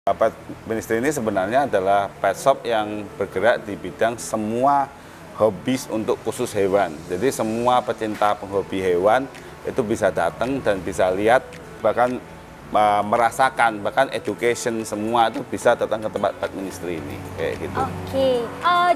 Pet Ministry ini sebenarnya adalah pet shop yang bergerak di bidang semua hobi untuk khusus hewan. Jadi semua pecinta penghobi hewan itu bisa datang dan bisa lihat, bahkan merasakan, bahkan education semua itu bisa datang ke tempat Pet Ministry ini, kayak gitu. Oke,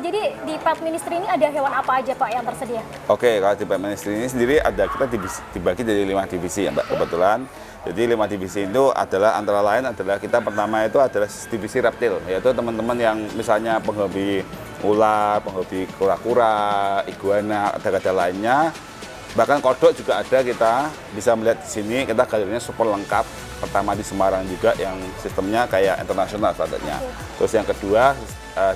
jadi di Pet Ministry ini ada hewan apa aja Pak yang tersedia? Oke, kalau di Pet Ministry ini sendiri kita dibagi dari 5 divisi ya Mbak, kebetulan. Jadi 5 divisi itu adalah antara lain adalah kita pertama itu adalah divisi reptil, yaitu teman-teman yang misalnya penghobi ular, penghobi kura-kura, iguana, ada lainnya. Bahkan kodok juga ada, kita bisa melihat di sini, kita galerinya super lengkap. Pertama di Semarang juga yang sistemnya kayak internasional standarnya. Terus yang kedua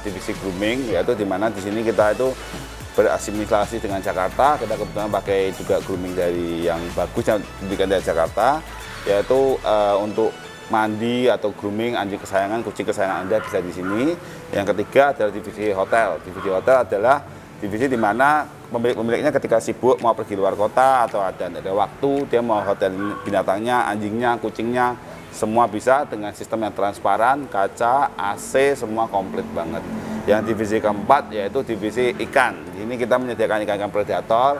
divisi grooming, yaitu di mana di sini kita itu berasimilasi dengan Jakarta. Kita kebetulan pakai juga grooming dari yang bagus yang diberikan dari Jakarta, yaitu untuk mandi atau grooming anjing kesayangan, kucing kesayangan Anda bisa di sini. Yang ketiga adalah divisi hotel. Divisi hotel adalah divisi di mana pemiliknya ketika sibuk mau pergi luar kota atau ada waktu, dia mau hotel binatangnya, anjingnya, kucingnya, semua bisa dengan sistem yang transparan, kaca, AC, semua komplit banget. Yang divisi keempat yaitu divisi ikan. Di sini kita menyediakan ikan-ikan predator,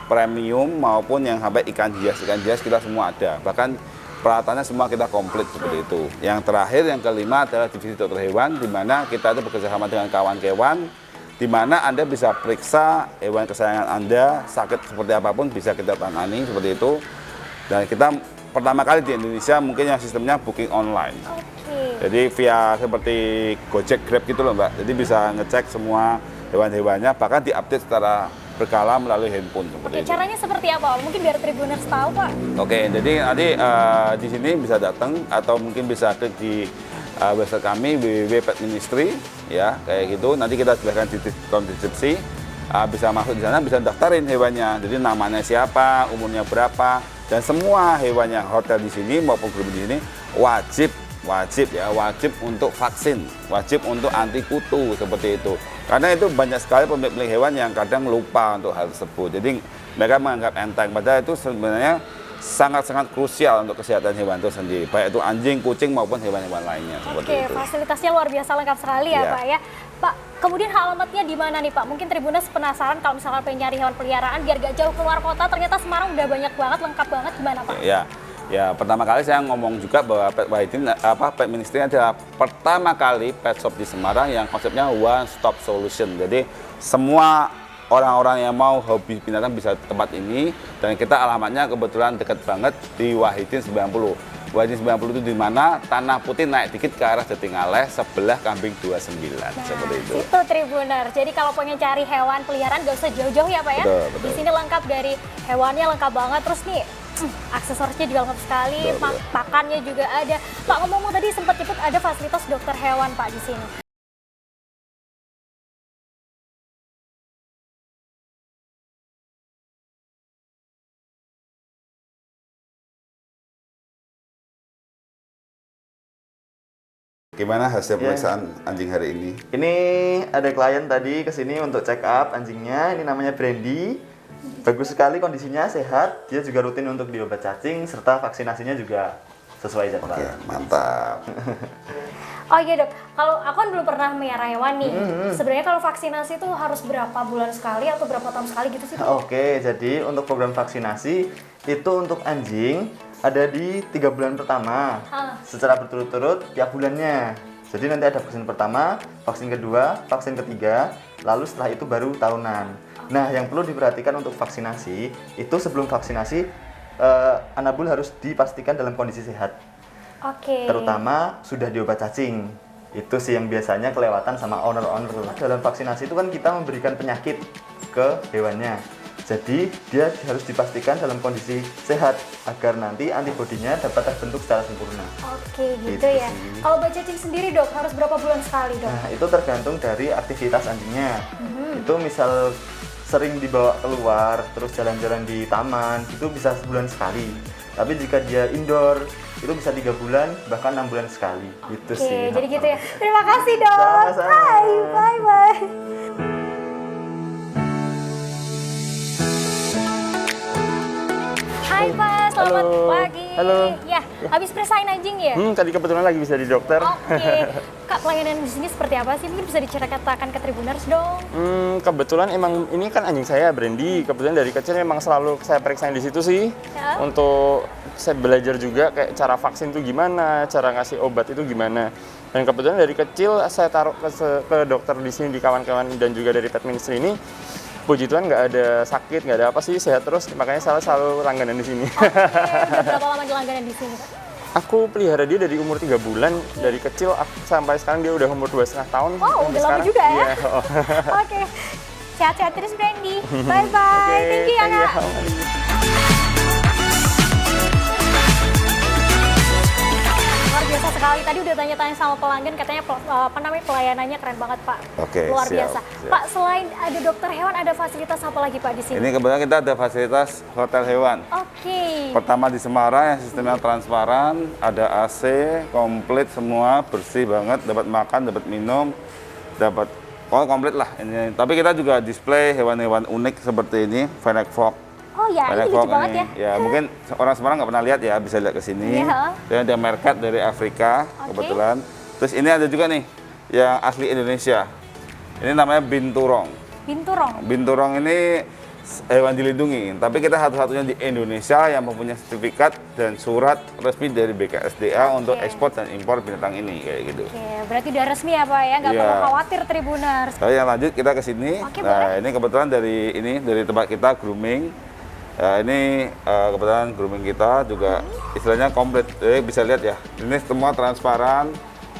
premium maupun yang sampai ikan hias kita semua ada. Bahkan peralatannya semua kita komplit seperti itu. Yang terakhir, yang kelima adalah divisi dokter hewan, di mana kita itu bekerjasama dengan kawan hewan, di mana Anda bisa periksa hewan kesayangan Anda, sakit seperti apapun bisa kita tangani seperti itu. Dan kita pertama kali di Indonesia mungkin yang sistemnya booking online. Jadi via seperti Gojek, Grab gitu loh Mbak. Jadi bisa ngecek semua hewan-hewannya, bahkan diupdate secara berkala melalui handphone seperti itu. Caranya seperti apa? Mungkin biar Tribuners tahu Pak. Oke, jadi nanti di sini bisa datang atau mungkin bisa klik di website kami www.petministry ya, kayak gitu. Nanti kita sediakan di kolom deskripsi, bisa masuk di sana, bisa daftarin hewannya. Jadi namanya siapa, umurnya berapa, dan semua hewannya hotel di sini maupun grup di sini wajib untuk vaksin, wajib untuk anti kutu seperti itu. Karena itu banyak sekali pemilik hewan yang kadang lupa untuk hal tersebut. Jadi mereka menganggap enteng, padahal itu sebenarnya sangat-sangat krusial untuk kesehatan hewan itu sendiri, baik itu anjing, kucing maupun hewan-hewan lainnya. Oke, fasilitasnya luar biasa lengkap sekali ya Pak ya. Pak, kemudian alamatnya di mana nih Pak? Mungkin Tribuners penasaran kalau misalkan pengen nyari hewan peliharaan biar gak jauh keluar kota, ternyata Semarang udah banyak banget, lengkap banget, gimana Pak? Ya, pertama kali saya ngomong juga bahwa Pet Ministry adalah pertama kali pet shop di Semarang yang konsepnya one stop solution. Jadi semua orang-orang yang mau hobi binatang bisa ke tempat ini, dan kita alamatnya kebetulan dekat banget di Wahidin 90. Wahidin 90 itu di mana Tanah Putih naik dikit ke arah Jatingaleh, sebelah Kambing 29. Seperti itu. Itu Tribuner. Jadi kalau pengen cari hewan peliharaan gak usah jauh-jauh ya Pak ya. Betul. Di sini lengkap, dari hewannya lengkap banget, terus nih aksesorisnya juga lengkap sekali, pakannya juga ada. Pak, ngomong-ngomong tadi sempat nyebut ada fasilitas dokter hewan Pak di sini. Gimana hasil pemeriksaan anjing hari ini? Ini ada klien tadi kesini untuk check up anjingnya. Ini namanya Brandy. Bagus sekali kondisinya, sehat. Dia juga rutin untuk diobat cacing serta vaksinasinya juga sesuai jadwal. Oke, mantap. Oh iya Dok, kalau aku kan belum pernah melihara hewan nih. Sebenarnya kalau vaksinasi itu harus berapa bulan sekali atau berapa tahun sekali gitu sih? Oke, jadi untuk program vaksinasi itu untuk anjing ada di 3 bulan pertama secara berturut-turut tiap bulannya. Jadi nanti ada vaksin pertama, vaksin kedua, vaksin ketiga, lalu setelah itu baru tahunan. Nah, yang perlu diperhatikan untuk vaksinasi itu sebelum vaksinasi Anabul harus dipastikan dalam kondisi sehat. Terutama sudah diobat cacing. Itu sih yang biasanya kelewatan sama owner-owner. Dalam vaksinasi itu kan kita memberikan penyakit ke hewannya. Jadi dia harus dipastikan dalam kondisi sehat agar nanti antibodinya dapat terbentuk secara sempurna. Oke, gitu ya. Kalau obat cacing sendiri Dok, harus berapa bulan sekali Dok? Nah, itu tergantung dari aktivitas anjingnya. Itu misal sering dibawa keluar, terus jalan-jalan di taman, itu bisa sebulan sekali. Tapi jika dia indoor, itu bisa 3 bulan, bahkan 6 bulan sekali. Itu sih. Jadi gitu ya. Terima kasih Dok. Sama-sama. Hai, bye-bye. Hai Pak, selamat Halo. pagi. Halo. Ya, habis periksain anjing ya? Tadi kebetulan lagi bisa di dokter. Oke. Kak, pelayanan di sini seperti apa sih? Mungkin bisa diceritakan ke Tribuners dong. Kebetulan emang ini kan anjing saya Brandy. Kebetulan dari kecil emang selalu saya periksain di situ sih. Ya. Untuk saya belajar juga kayak cara vaksin itu gimana, cara ngasih obat itu gimana. Dan kebetulan dari kecil saya taruh ke dokter di sini, di kawan-kawan dan juga dari pet ministry ini. Puji Tuhan nggak ada sakit, nggak ada apa sih, sehat terus. Makanya saya selalu langganan di sini. Oke, udah berapa lama langganan di sini, Kak? Aku pelihara dia dari umur 3 bulan, dari kecil sampai sekarang dia udah umur 2,5 tahun. Wow, Sampai udah lama sekarang. juga ya? Iya. Oke. Sehat-sehat terus, Brandy. Bye-bye. Thank you ya, Kak. Luar biasa sekali. Tadi udah tanya-tanya sama pelanggan, katanya pelayanannya keren banget, Pak. Oke, Luar siap, biasa. siap. Pak, selain ada dokter hewan, ada fasilitas apa lagi, Pak, di sini? Ini kebetulan kita ada fasilitas hotel hewan. Oke. Pertama di Semarang yang sistemnya transparan, ada AC, komplit semua, bersih banget, dapat makan, dapat minum, dapat komplit lah ini. Tapi kita juga display hewan-hewan unik seperti ini, fennec fox. Oh ya, ini Fennec lucu fox banget ini. ya. Ya mungkin orang Semarang nggak pernah lihat ya, bisa lihat ke sini. Iya. Dan ada merkat dari Afrika kebetulan. Terus ini ada juga nih yang asli Indonesia. Ini namanya binturong. Binturong. Binturong ini hewan dilindungi, tapi kita satu-satunya di Indonesia yang mempunyai sertifikat dan surat resmi dari BKSDA untuk ekspor dan impor binatang ini kayak gitu. Oke, berarti udah resmi ya, Pak ya? Nggak Iya. perlu khawatir, Tribuners. Tapi yang lanjut kita ke sini. Oke, Nah, ini kebetulan dari tempat kita grooming. Ini kebetulan grooming kita juga istilahnya komplit. Jadi bisa lihat ya, ini semua transparan,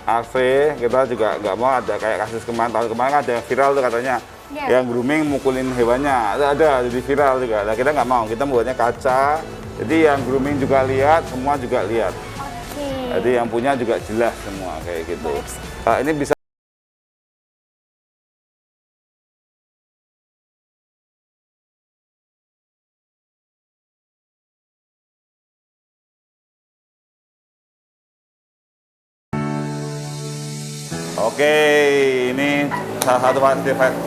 AC. Kita juga nggak mau ada kayak kasus tahun kemarin kan ada yang viral tuh katanya. Iya. Yang grooming mukulin hewannya, ada jadi viral juga. Nah, kita nggak mau, kita membuatnya kaca. Jadi yang grooming juga lihat, semua juga lihat. Oke. Jadi yang punya juga jelas semua kayak gitu. Baik. Nah, ini bisa Oke, ini salah satu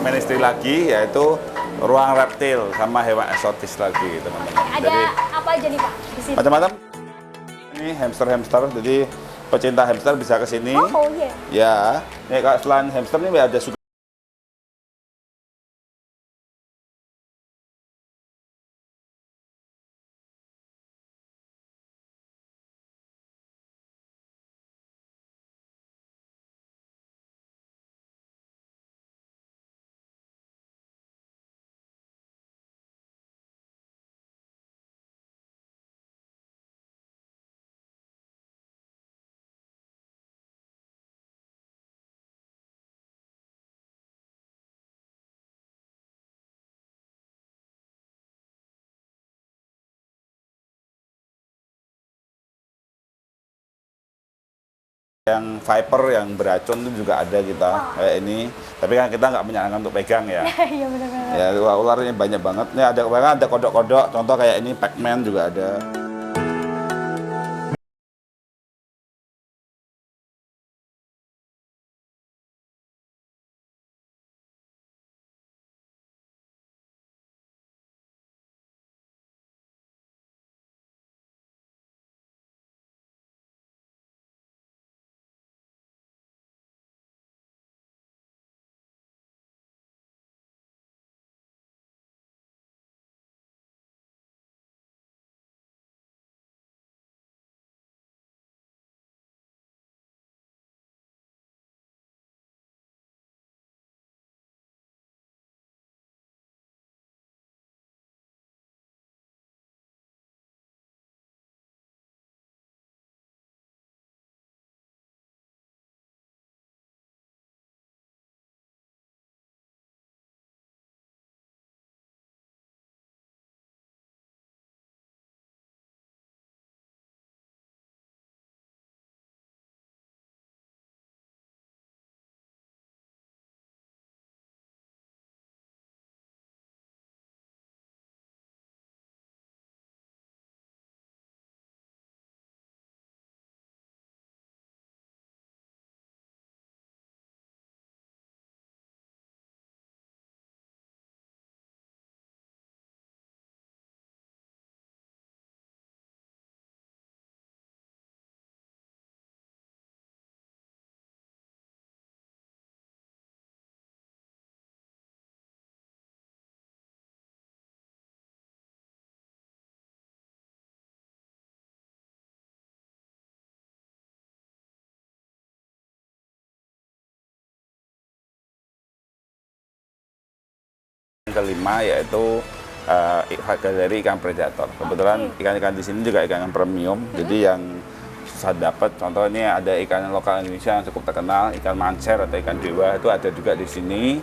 ministry lagi yaitu ruang reptil sama hewan eksotis lagi, teman-teman. Ada apa aja nih, Pak, di sini? Macam-macam. Ini hamster, jadi pecinta hamster bisa ke sini. Oh iya. Ya, nih kalau selain hamster ini ada juga yang viper yang beracun itu juga ada kita kayak ini. Tapi kan kita nggak menyarankan untuk pegang ya. Iya benar-benar. Ya ularnya banyak banget. Ini ada kodok-kodok. Contoh kayak ini Pac-Man juga ada. kelima yaitu galeri ikan predator. Kebetulan ikan-ikan di sini juga ikan premium, jadi yang susah dapat. Contoh ini ada ikan lokal Indonesia yang cukup terkenal, ikan mancer atau ikan dewa itu ada juga di sini.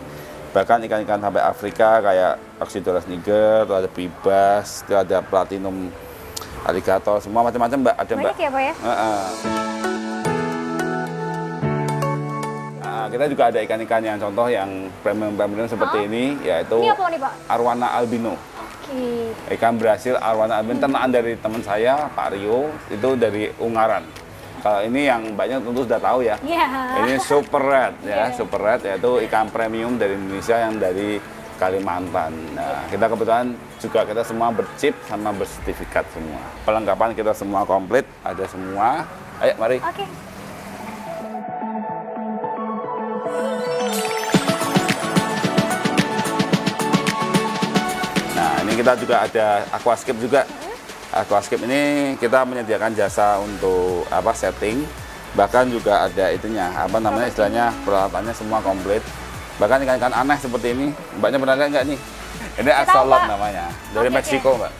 Bahkan ikan-ikan sampai Afrika kayak Oxydoras niger, ada pibas, itu ada platinum alligator, semua macam-macam Mbak. Ada Mbak. Banyak ya Pak ya? Kita juga ada ikan-ikan yang contoh yang premium seperti ini, yaitu Ini apa nih Pak? arwana albino. Ikan Brasil arwana albino, ternakan dari teman saya Pak Rio, itu dari Ungaran. Kalau ini yang banyak tentu sudah tahu ya. Ini super red ya, super red yaitu ikan premium dari Indonesia yang dari Kalimantan. Nah, kita kebetulan juga kita semua berchip sama bersertifikat semua. Perlengkapan kita semua komplit, ada semua. Ayo mari. Oke. Nah, ini kita juga ada aquascape juga. Aquascape ini kita menyediakan jasa untuk setting, bahkan juga ada itunya, istilahnya peralatannya semua komplit. Bahkan ikan-ikan aneh seperti ini, Mbaknya pernah lihat nggak nih? Ini axolotl namanya, dari Meksiko Mbak.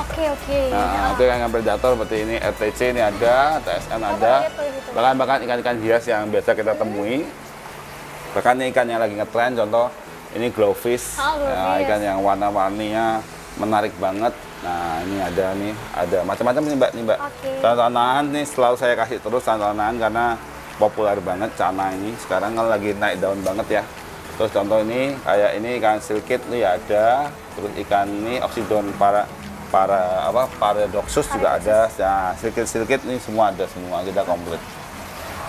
Oke. Nah, itu ikan predator seperti ini, RTC ini ada, TSN ada, bahkan ikan-ikan hias yang biasa kita temui. Bahkan ini ikan yang lagi ngetren, contoh ini glowfish, ikan yang warna-warninya menarik banget. Nah, ini ada macam-macam nih Mbak. Tontonan nih selalu saya kasih terus tontonan karena populer banget cana ini. Sekarang kan lagi naik daun banget ya. Terus contoh ini kayak ini ikan silkit nih ada, terus ikan ini oxydon paradoxus juga ada. Nah, silkit nih semua ada semua, kita komplit.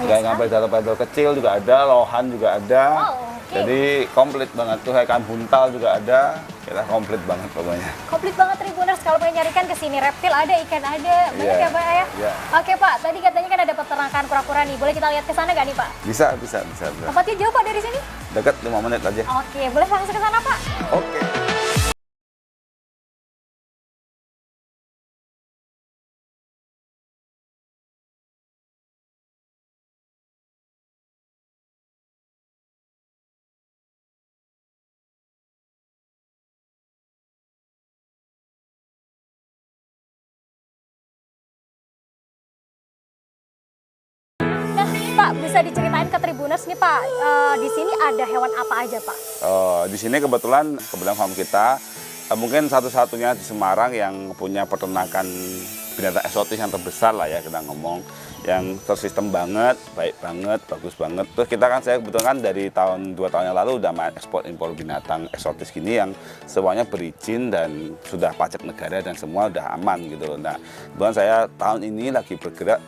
Ikan predator kecil juga ada, lohan juga ada. Jadi komplit banget tuh, ikan buntal juga ada. Kita komplit banget pokoknya. Komplit banget Tribuners, kalau pengen nyarikan ke sini reptil ada, ikan ada. Banyak ya Pak ya? Oke Pak, tadi katanya kan ada peternakan kura-kura nih. Boleh kita lihat ke sana nggak nih Pak? Bisa. Tempatnya jauh Pak dari sini? Dekat 5 menit aja. Oke, boleh langsung ke sana Pak? Oke. Pak, bisa diceritain ke Tribuners nih Pak, di sini ada hewan apa aja Pak? Di sini kebetulan farm kita mungkin satu-satunya di Semarang yang punya peternakan binatang eksotis yang terbesar lah ya kita ngomong, yang tersistem banget, baik banget, bagus banget. Terus saya kebetulan kan dari 2 tahun yang lalu udah main ekspor impor binatang eksotis gini yang semuanya berizin dan sudah pajak negara dan semua udah aman gitu. Nah, kebetulan saya tahun ini lagi bergerak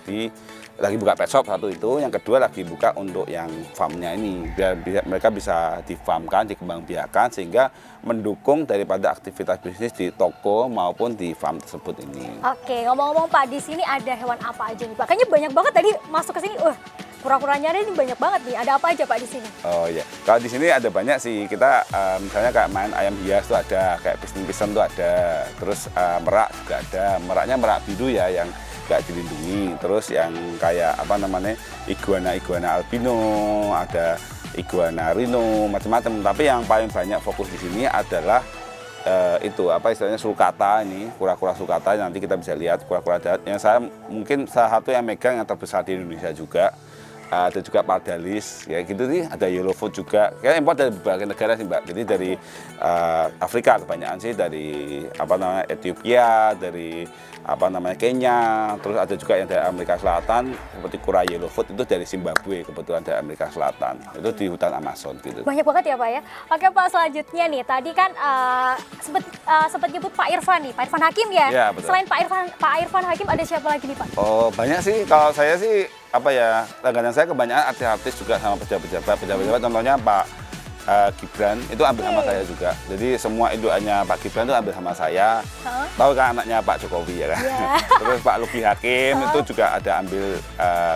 lagi buka pet shop satu itu, yang kedua lagi buka untuk yang farmnya ini biar mereka bisa difarmkan, dikembangbiakan sehingga mendukung daripada aktivitas bisnis di toko maupun di farm tersebut ini. Oke, ngomong-ngomong Pak, di sini ada hewan apa aja nih Pak? Kayaknya banyak banget tadi masuk ke sini. Kura-kuranya ini banyak banget nih. Ada apa aja Pak di sini? Oh iya, kalau di sini ada banyak sih. Kita misalnya kayak main ayam hias tuh ada, kayak piston tuh ada. Terus merak juga ada. Meraknya merak biru ya yang nggak dilindungi. Terus yang kayak iguana albino, ada iguana rhino, macam-macam. Tapi yang paling banyak fokus di sini adalah istilahnya sulcata ini, kura-kura sulcata. Nanti kita bisa lihat kura-kura darat yang mungkin salah satu yang megang yang terbesar di Indonesia juga. Ada juga pardalis, ya gitu sih. Ada yellowfoot juga. Kita impor dari berbagai negara sih Mbak. Jadi dari Afrika kebanyakan sih, dari Ethiopia, dari Kenya. Terus ada juga yang dari Amerika Selatan seperti kura yellowfoot itu dari Zimbabwe, kebetulan dari Amerika Selatan. Itu di hutan Amazon gitu. Banyak banget ya Pak ya. Oke Pak, selanjutnya nih tadi kan sempat nyebut Pak Irfan nih, Pak Irfan Hakim ya. Ya betul. Selain Pak Irfan Hakim ada siapa lagi nih Pak? Oh banyak sih. Kalau saya sih langganan saya kebanyakan artis-artis juga sama pejabat-pejabat. Contohnya Pak Gibran itu ambil sama saya juga. Jadi semua indukannya Pak Gibran itu ambil sama saya. Tahu kan anaknya Pak Jokowi ya kan. Terus Pak Luki Hakim itu juga ada ambil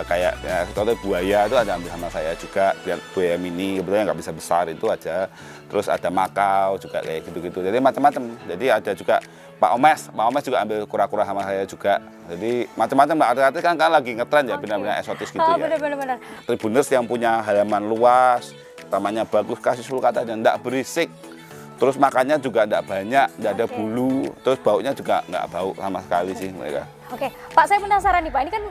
kayak contohnya buaya itu ada ambil sama saya juga. Buaya mini kebetulan nggak bisa besar itu aja. Terus ada Makau juga kayak gitu-gitu. Jadi macam-macam. Jadi ada juga Pak Omes juga ambil kura-kura sama saya juga. Jadi macam-macam artis-artis kan lagi ngetren ya benar-benar eksotis gitu ya. Benar-benar. Tribuners yang punya halaman luas, tamannya bagus, kasih sulcata dan tidak berisik. Terus makannya juga tidak banyak, tidak ada Oke. bulu. Terus baunya juga nggak bau sama sekali sih mereka. Oke, Pak, saya penasaran nih Pak, ini kan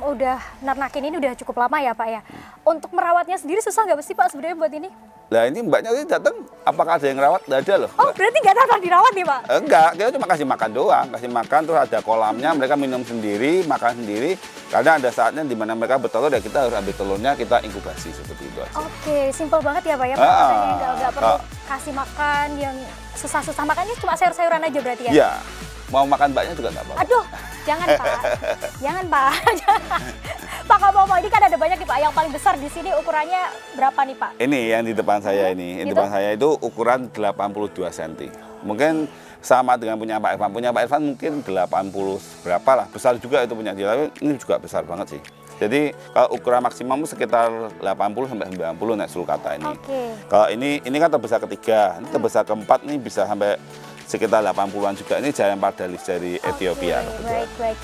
udah narnakin ini udah cukup lama ya Pak ya. Untuk merawatnya sendiri susah nggak sih Pak sebenarnya buat ini? Lah ini mbaknya tadi datang, apakah ada yang rawat? Nggak ada loh. Oh, berarti nggak ada yang dirawat nih Pak? Enggak, kita cuma kasih makan doang, kasih makan terus ada kolamnya, mereka minum sendiri, makan sendiri. Karena ada saatnya di mana mereka bertelur ya kita harus ambil telurnya, kita inkubasi seperti itu aja. Oke, simpel banget ya Pak ya, nggak perlu kasih makan yang susah-susah, makannya cuma sayur-sayuran aja berarti ya? Iya, mau makan mbaknya juga nggak apa-apa. Aduh, jangan Pak, jangan Pak. Pak, kalau mau ini kan ada banyak nih Pak, yang paling besar di sini ukurannya berapa nih Pak? Ini yang di depan saya ini, di Gitu? depan saya itu ukuran 82 cm. Mungkin sama dengan punya Pak Irfan. Punya Pak Irfan mungkin 80 berapa lah, besar juga itu punya dia. Tapi ini juga besar banget sih. Jadi kalau ukuran maksimum sekitar 80 sampai 90 naik sulcata ini. Oke. Kalau ini kan terbesar ketiga, ini terbesar keempat nih bisa sampai sekitar 80-an juga. Ini Giant Pardalis dari Ethiopia. Oke, kebetulan. baik.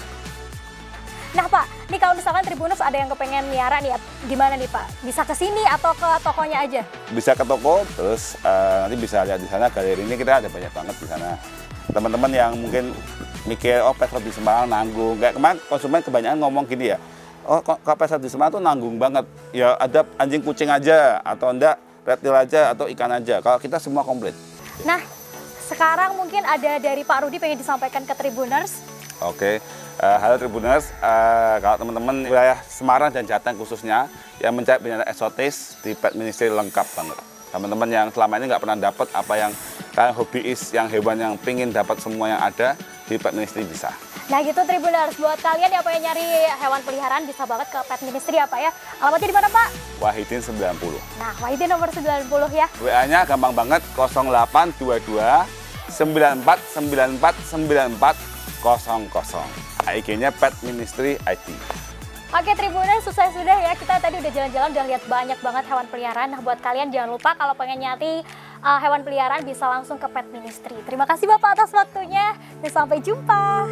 Nah Pak, nih kalau misalkan Tribuners ada yang kepengen miara nih, gimana nih Pak? Bisa ke sini atau ke tokonya aja? Bisa ke toko, terus nanti bisa lihat di sana galeri ini kita ada banyak banget di sana. Teman-teman yang mungkin mikir, oh pet shop di Semarang nanggung. Kayak kemarin konsumen kebanyakan ngomong gini ya, oh kok pet shop di Semarang tuh nanggung banget. Ya ada anjing kucing aja, atau enggak reptil aja, atau ikan aja. Kalau kita semua komplit. Nah, sekarang mungkin ada dari Pak Rudi pengen disampaikan ke Tribuners. Oke, halo Tribuners, kalau teman-teman wilayah Semarang dan Jateng khususnya yang mencari binatang eksotis di Pet Ministry lengkap banget. Teman-teman yang selama ini nggak pernah dapat apa yang kalian hobiis, yang hewan yang pingin dapat semua yang ada di Pet Ministry bisa. Nah gitu Tribuners, buat kalian yang pengen nyari hewan peliharaan bisa banget ke Pet Ministry apa ya? Alamatnya di mana Pak? Wahidin 90. Nah, Wahidin nomor 90 ya. WA-nya gampang banget 0822 94 94 94 00. IG-nya Pet Ministry ID. Oke Tribuners, selesai sudah ya. Kita tadi udah jalan-jalan, udah lihat banyak banget hewan peliharaan. Nah buat kalian jangan lupa kalau pengen nyari hewan peliharaan bisa langsung ke Pet Ministry. Terima kasih Bapak atas waktunya dan sampai jumpa.